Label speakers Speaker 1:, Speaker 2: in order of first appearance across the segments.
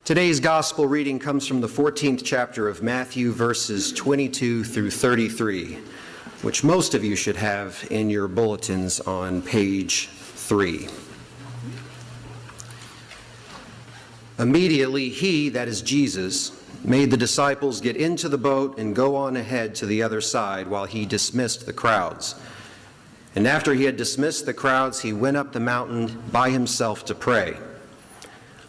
Speaker 1: Today's gospel reading comes from the 14th chapter of Matthew, verses 22 through 33, which most of you should have in your bulletins on page 3. Immediately he, that is Jesus, made the disciples get into the boat and go on ahead to the other side while he dismissed the crowds. And after he had dismissed the crowds, he went up the mountain by himself to pray.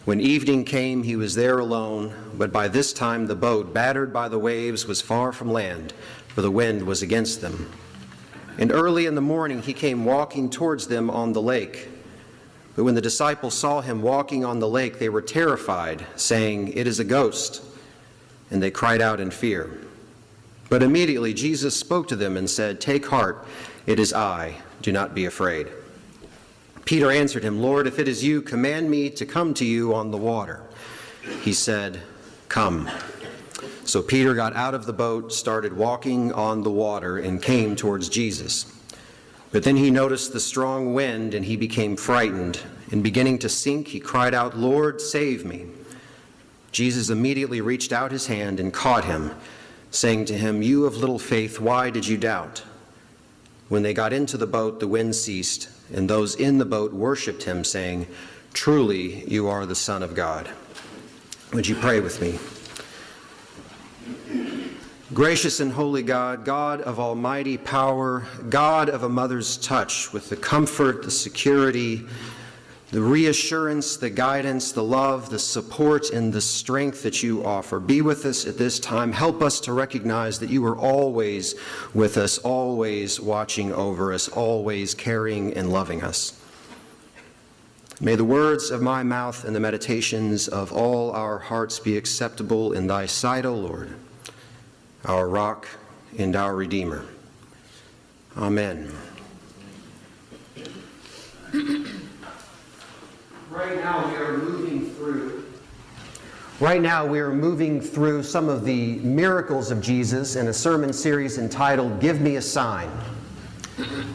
Speaker 1: When evening came, he was there alone, but by this time the boat, battered by the waves, was far from land, for the wind was against them. And early in the morning he came walking towards them on the lake. But when the disciples saw him walking on the lake, they were terrified, saying, "It is a ghost." And they cried out in fear. But immediately Jesus spoke to them and said, "Take heart, it is I, do not be afraid." Peter answered him, "Lord, if it is you, command me to come to you on the water." He said, "Come." So Peter got out of the boat, started walking on the water, and came towards Jesus. But then he noticed the strong wind, and he became frightened. And beginning to sink, he cried out, "Lord, save me." Jesus immediately reached out his hand and caught him, saying to him, "You of little faith, why did you doubt?" When they got into the boat, the wind ceased, and those in the boat worshipped him, saying, "Truly, you are the Son of God." Would you pray with me? Gracious and holy God, God of almighty power, God of a mother's touch, with the comfort, the security, the reassurance, the guidance, the love, the support, and the strength that you offer. Be with us at this time. Help us to recognize that you are always with us, always watching over us, always caring and loving us. May the words of my mouth and the meditations of all our hearts be acceptable in thy sight, O Lord, our rock and our Redeemer. Amen. Right now we are moving through some of the miracles of Jesus in a sermon series entitled "Give Me a Sign."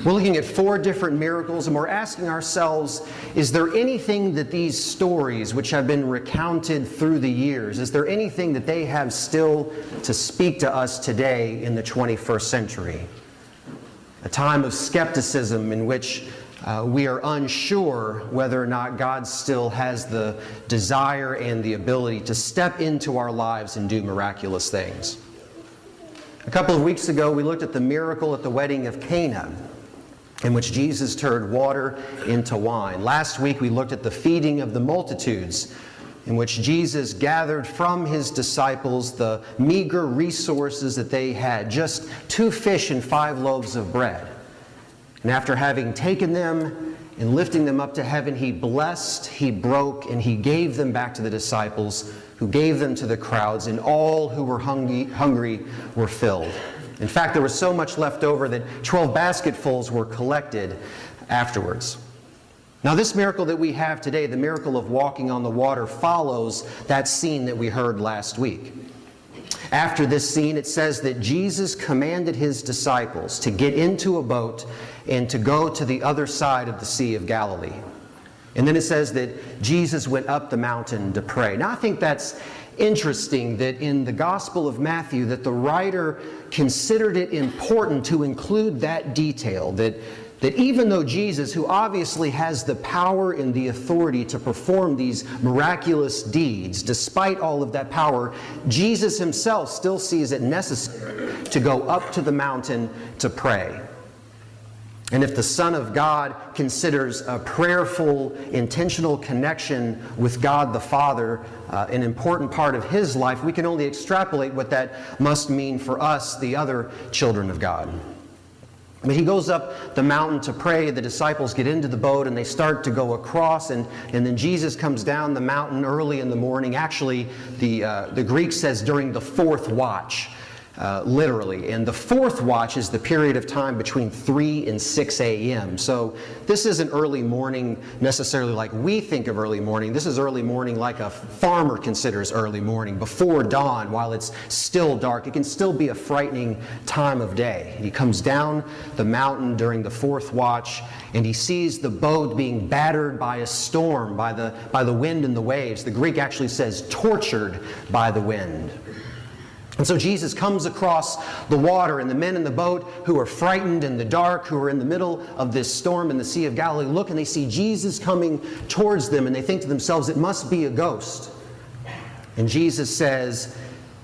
Speaker 1: We're looking at 4 different miracles, and we're asking ourselves, is there anything that these stories, which have been recounted through the years, is there anything that they have still to speak to us today in the 21st century? A time of skepticism in which we are unsure whether or not God still has the desire and the ability to step into our lives and do miraculous things. A couple of weeks ago, we looked at the miracle at the wedding of Cana, in which Jesus turned water into wine. Last week, we looked at the feeding of the multitudes, in which Jesus gathered from his disciples the meager resources that they had, just 2 fish and 5 loaves of bread. And after having taken them and lifting them up to heaven, he blessed, he broke, and he gave them back to the disciples, who gave them to the crowds, and all who were hungry were filled. In fact, there was so much left over that 12 basketfuls were collected afterwards. Now, this miracle that we have today, the miracle of walking on the water, follows that scene that we heard last week. After this scene, it says that Jesus commanded his disciples to get into a boat and to go to the other side of the Sea of Galilee. And then it says that Jesus went up the mountain to pray. Now, I think that's interesting that in the Gospel of Matthew, that the writer considered it important to include that detail, that even though Jesus, who obviously has the power and the authority to perform these miraculous deeds, despite all of that power, Jesus himself still sees it necessary to go up to the mountain to pray. And if the Son of God considers a prayerful, intentional connection with God the Father an important part of his life, we can only extrapolate what that must mean for us, the other children of God. But he goes up the mountain to pray. The disciples get into the boat and they start to go across, and then Jesus comes down the mountain early in the morning. Actually, the Greek says during the 4th watch. literally. And the fourth watch is the period of time between 3 and 6 a.m. So this isn't early morning necessarily like we think of early morning. This is early morning like a farmer considers early morning, before dawn, while it's still dark. It can still be a frightening time of day. He comes down the mountain during the fourth watch, and he sees the boat being battered by a storm, by the wind and the waves. The Greek actually says tortured by the wind. And so Jesus comes across the water, and the men in the boat who are frightened in the dark, who are in the middle of this storm in the Sea of Galilee, look and they see Jesus coming towards them, and they think to themselves, it must be a ghost. And Jesus says,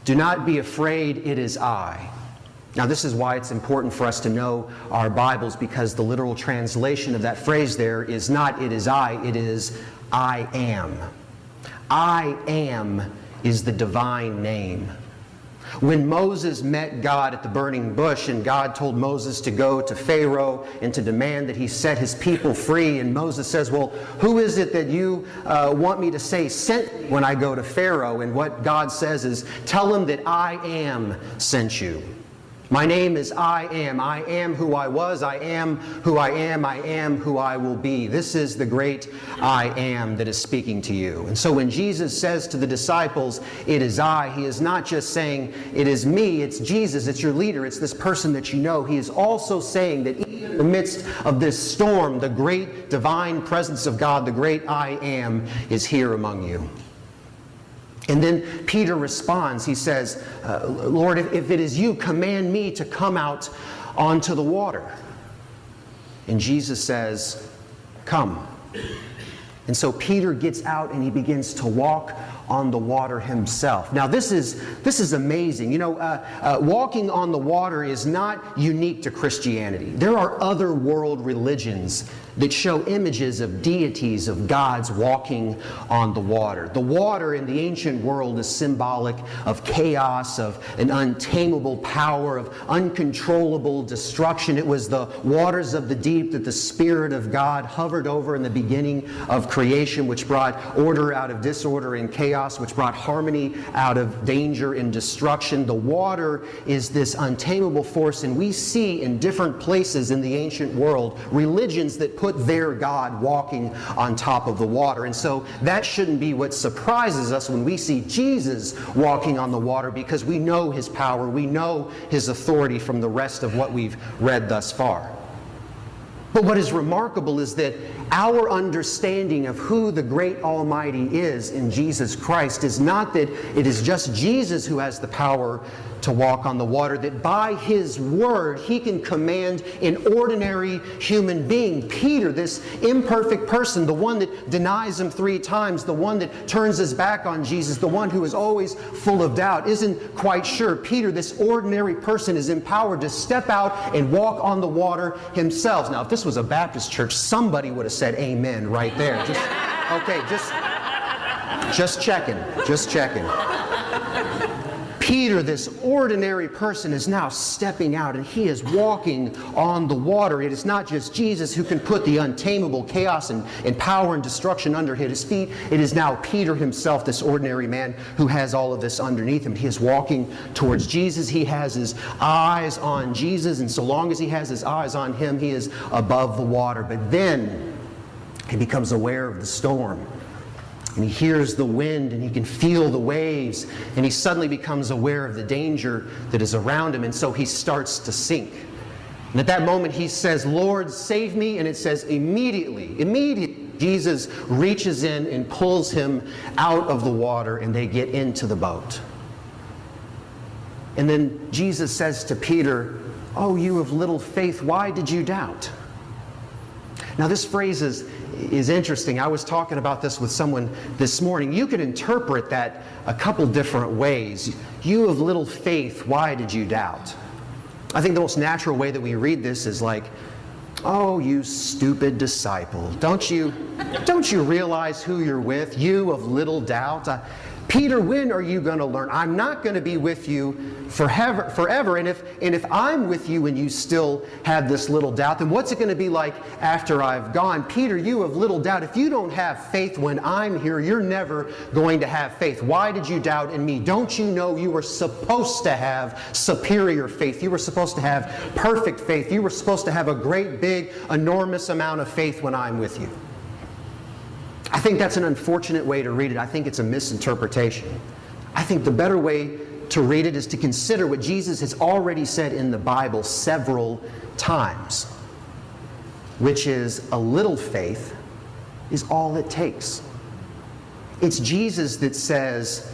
Speaker 1: "Do not be afraid, it is I." Now this is why it's important for us to know our Bibles, because the literal translation of that phrase there is not "it is I," it is "I am." I am is the divine name. When Moses met God at the burning bush, and God told Moses to go to Pharaoh and to demand that he set his people free, and Moses says, "Well, who is it that you want me to say sent me when I go to Pharaoh?" And what God says is, "Tell him that I am sent you. My name is I am. I am who I was. I am who I am. I am who I will be." This is the great I am that is speaking to you. And so when Jesus says to the disciples, "It is I," he is not just saying, "It is me," it's Jesus, it's your leader, it's this person that you know. He is also saying that even in the midst of this storm, the great divine presence of God, the great I am, is here among you. And then Peter responds. He says, "Lord, if it is you, command me to come out onto the water." And Jesus says, "Come." And so Peter gets out and he begins to walk on the water himself. Now this is amazing. You know, walking on the water is not unique to Christianity. There are other world religions that show images of deities, of gods walking on the water. The water in the ancient world is symbolic of chaos, of an untamable power, of uncontrollable destruction. It was the waters of the deep that the Spirit of God hovered over in the beginning of creation, which brought order out of disorder and chaos, which brought harmony out of danger and destruction. The water is this untamable force, and we see in different places in the ancient world religions that put their God walking on top of the water. And so that shouldn't be what surprises us when we see Jesus walking on the water, because we know his power, we know his authority from the rest of what we've read thus far. But what is remarkable is that our understanding of who the great Almighty is in Jesus Christ is not that it is just Jesus who has the power to walk on the water, that by his word he can command an ordinary human being, Peter, this imperfect person, the one that denies him 3 times, the one that turns his back on Jesus, the one who is always full of doubt, isn't quite sure. Peter, this ordinary person, is empowered to step out and walk on the water himself. Now, if this was a Baptist church, somebody would have said amen right there. Just checking. Peter, this ordinary person, is now stepping out and he is walking on the water. It is not just Jesus who can put the untamable chaos and power and destruction under his feet. It is now Peter himself, this ordinary man, who has all of this underneath him. He is walking towards Jesus. He has his eyes on Jesus, and so long as he has his eyes on him, he is above the water. But then he becomes aware of the storm. And he hears the wind, and he can feel the waves, and he suddenly becomes aware of the danger that is around him, and so he starts to sink. And at that moment he says, "Lord, save me," and it says immediately, Jesus reaches in and pulls him out of the water, and they get into the boat. And then Jesus says to Peter, "Oh, you of little faith, why did you doubt?" Now this phrase is interesting. I was talking about this with someone this morning. You could interpret that a couple different ways. You of little faith, why did you doubt? I think the most natural way that we read this is like, "Oh, you stupid disciple. Don't you realize who you're with? You of little doubt. Peter, when are you going to learn? I'm not going to be with you forever. And if I'm with you and you still have this little doubt, then what's it going to be like after I've gone? Peter, you have little doubt. If you don't have faith when I'm here, you're never going to have faith. Why did you doubt in me? Don't you know you were supposed to have superior faith? You were supposed to have perfect faith. You were supposed to have a great, big, enormous amount of faith when I'm with you. I think that's an unfortunate way to read it. I think it's a misinterpretation. I think the better way to read it is to consider what Jesus has already said in the Bible several times, which is a little faith is all it takes. It's Jesus that says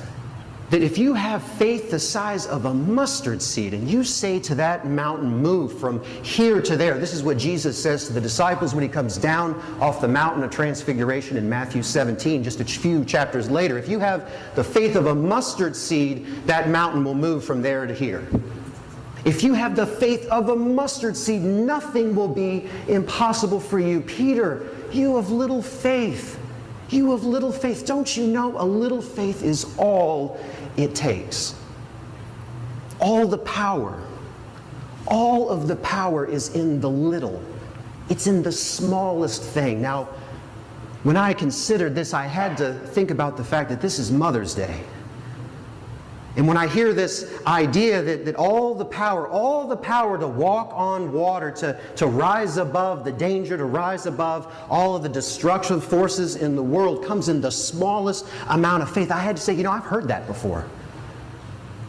Speaker 1: that if you have faith the size of a mustard seed and you say to that mountain, move from here to there. This is what Jesus says to the disciples when he comes down off the mountain of transfiguration in Matthew 17, just a few chapters later. If you have the faith of a mustard seed, that mountain will move from there to here. If you have the faith of a mustard seed, nothing will be impossible for you. Peter, you have little faith. You have little faith. Don't you know a little faith is all it takes? All of the power is in the little. It's in the smallest thing. Now, when I considered this, I had to think about the fact that this is Mother's Day. And when I hear this idea that all the power to walk on water, to rise above the danger, to rise above all of the destructive forces in the world comes in the smallest amount of faith, I had to say, I've heard that before.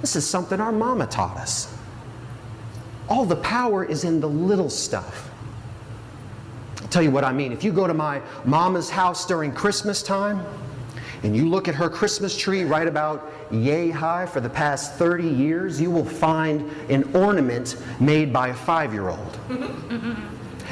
Speaker 1: This is something our mama taught us. All the power is in the little stuff. I'll tell you what I mean. If you go to my mama's house during Christmas time, and you look at her Christmas tree right about yay high for the past 30 years, you will find an ornament made by a 5-year-old.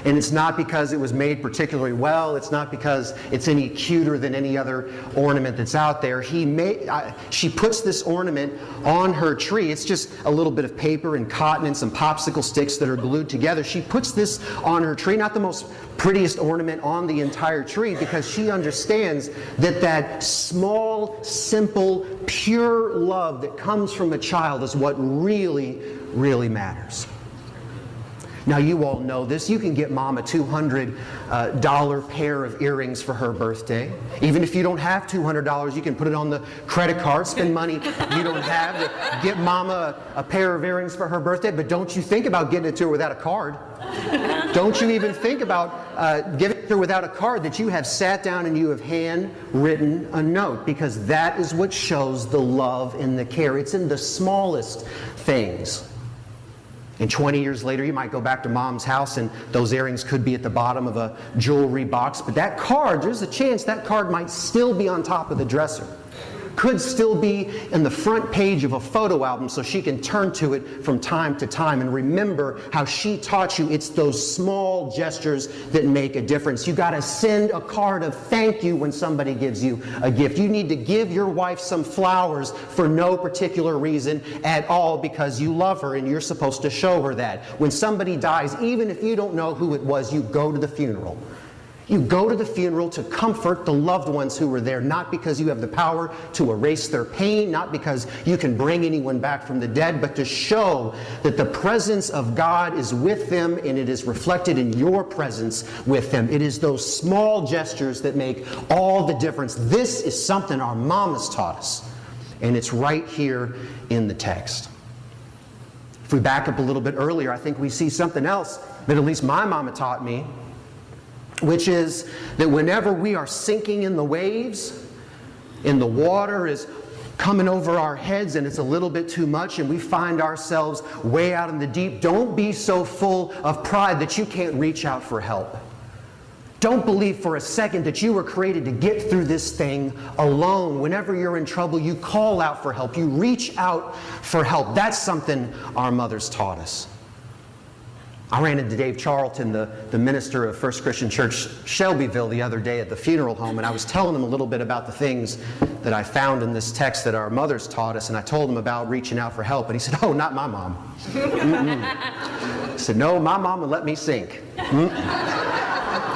Speaker 1: And it's not because it was made particularly well. It's not because it's any cuter than any other ornament that's out there. She puts this ornament on her tree. It's just a little bit of paper and cotton and some popsicle sticks that are glued together. She puts this on her tree, not the most prettiest ornament on the entire tree, because she understands that small, simple, pure love that comes from a child is what really, really matters. Now, you all know this. You can get Mom a $200 pair of earrings for her birthday. Even if you don't have $200, you can put it on the credit card, spend money you don't have to get Mama a pair of earrings for her birthday. But don't you think about getting it to her without a card. Don't you even think about giving it to her without a card that you have sat down and you have handwritten a note, because that is what shows the love and the care. It's in the smallest things. And 20 years later, you might go back to Mom's house and those earrings could be at the bottom of a jewelry box. But that card, there's a chance that card might still be on top of the dresser. Could still be in the front page of a photo album so she can turn to it from time to time and remember how she taught you. It's those small gestures that make a difference. You got to send a card of thank you when somebody gives you a gift. You need to give your wife some flowers for no particular reason at all, because you love her and you're supposed to show her that. When somebody dies, even if you don't know who it was, you go to the funeral. You go to the funeral to comfort the loved ones who were there, not because you have the power to erase their pain, not because you can bring anyone back from the dead, but to show that the presence of God is with them and it is reflected in your presence with them. It is those small gestures that make all the difference. This is something our mamas taught us, and it's right here in the text. If we back up a little bit earlier, I think we see something else that at least my mama taught me, which is that whenever we are sinking in the waves and the water is coming over our heads and it's a little bit too much and we find ourselves way out in the deep, don't be so full of pride that you can't reach out for help. Don't believe for a second that you were created to get through this thing alone. Whenever you're in trouble, you call out for help. You reach out for help. That's something our mothers taught us. I ran into Dave Charlton, the minister of First Christian Church Shelbyville, the other day at the funeral home, and I was telling him a little bit about the things that I found in this text that our mothers taught us, and I told him about reaching out for help, and he said, "Oh, not my mom." I said, "No, my mom would let me sink."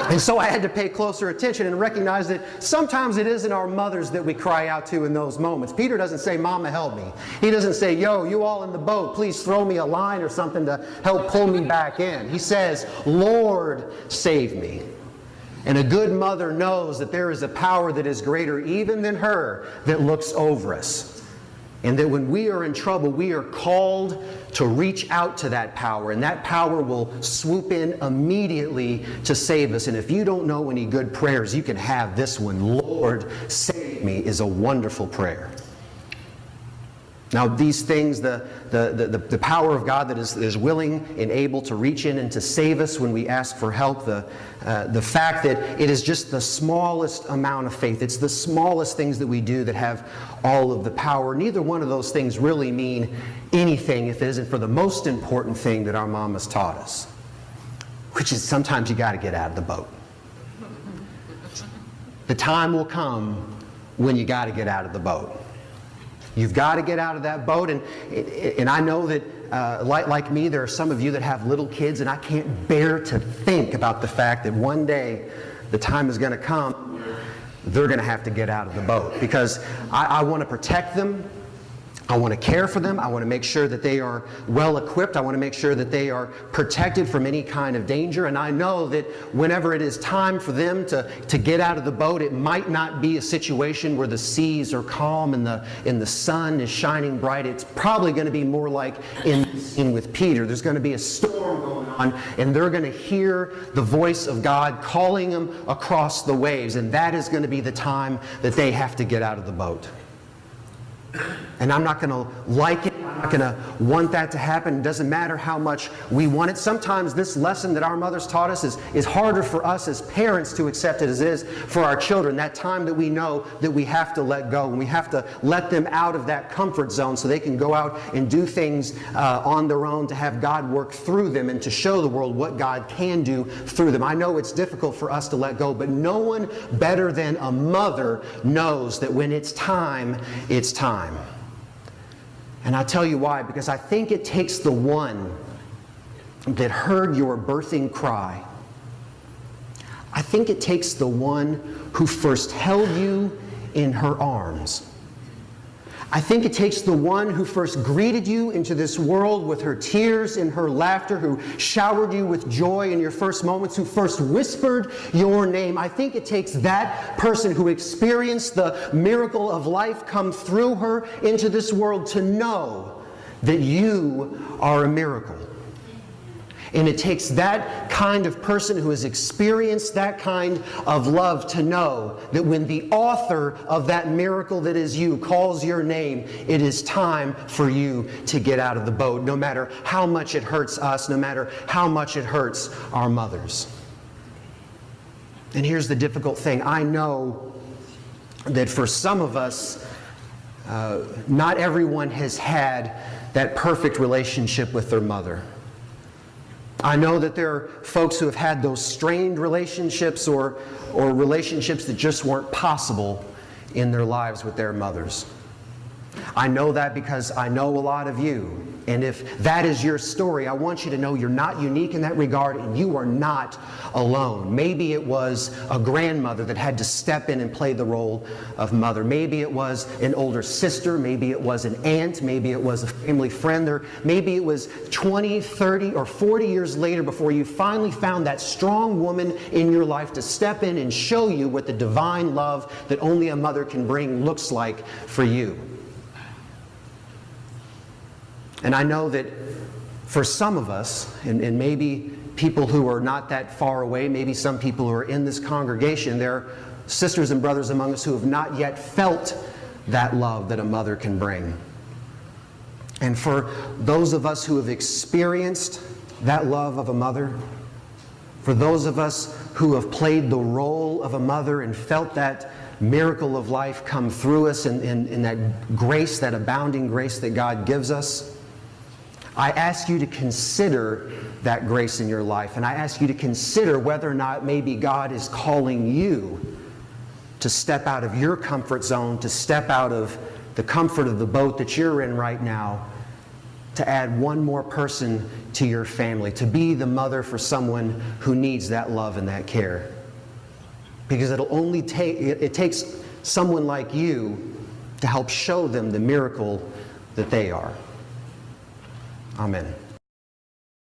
Speaker 1: And so I had to pay closer attention and recognize that sometimes it isn't our mothers that we cry out to in those moments. Peter doesn't say, Mama, help me. He doesn't say, yo, you all in the boat, please throw me a line or something to help pull me back in. He says, Lord, save me. And a good mother knows that there is a power that is greater even than her that looks over us. And that when we are in trouble, we are called to reach out to that power. And that power will swoop in immediately to save us. And if you don't know any good prayers, you can have this one. Lord, save me is a wonderful prayer. Now these things, the power of God that is willing and able to reach in and to save us when we ask for help, the fact that it is just the smallest amount of faith, it's the smallest things that we do that have all of the power. Neither one of those things really mean anything if it isn't for the most important thing that our mom has taught us, which is sometimes you got to get out of the boat. The time will come when you got to get out of the boat. You've got to get out of that boat, and I know that like me, there are some of you that have little kids, and I can't bear to think about the fact that one day the time is going to come, they're going to have to get out of the boat, because I want to protect them. I want to care for them. I want to make sure that they are well equipped. I want to make sure that they are protected from any kind of danger. And I know that whenever it is time for them to get out of the boat, it might not be a situation where the seas are calm and the sun is shining bright. It's probably going to be more like in with Peter. There's going to be a storm going on, and they're going to hear the voice of God calling them across the waves. And that is going to be the time that they have to get out of the boat. And I'm not going to like it. I'm not going to want that to happen. It doesn't matter how much we want it. Sometimes this lesson that our mothers taught us is harder for us as parents to accept it as it is for our children. That time that we know that we have to let go, and we have to let them out of that comfort zone so they can go out and do things on their own, to have God work through them and to show the world what God can do through them. I know it's difficult for us to let go, but no one better than a mother knows that when it's time, it's time. And I'll tell you why, because I think it takes the one that heard your birthing cry. I think it takes the one who first held you in her arms. I think it takes the one who first greeted you into this world with her tears and her laughter, who showered you with joy in your first moments, who first whispered your name. I think it takes that person who experienced the miracle of life come through her into this world to know that you are a miracle. And it takes that kind of person who has experienced that kind of love to know that when the author of that miracle that is you calls your name, it is time for you to get out of the boat, no matter how much it hurts us, no matter how much it hurts our mothers. And here's the difficult thing. I know that for some of us, not everyone has had that perfect relationship with their mother. I know that there are folks who have had those strained relationships or relationships that just weren't possible in their lives with their mothers. I know that because I know a lot of you. And if that is your story, I want you to know you're not unique in that regard, and you are not alone. Maybe it was a grandmother that had to step in and play the role of mother. Maybe it was an older sister. Maybe it was an aunt. Maybe it was a family friend. Or maybe it was 20, 30, or 40 years later before you finally found that strong woman in your life to step in and show you what the divine love that only a mother can bring looks like for you. And I know that for some of us, and maybe people who are not that far away, maybe some people who are in this congregation, there are sisters and brothers among us who have not yet felt that love that a mother can bring. And for those of us who have experienced that love of a mother, for those of us who have played the role of a mother and felt that miracle of life come through us and that grace, that abounding grace that God gives us, I ask you to consider that grace in your life, and I ask you to consider whether or not maybe God is calling you to step out of your comfort zone, to step out of the comfort of the boat that you're in right now, to add one more person to your family, to be the mother for someone who needs that love and that care. because it takes someone like you to help show them the miracle that they are. Amen.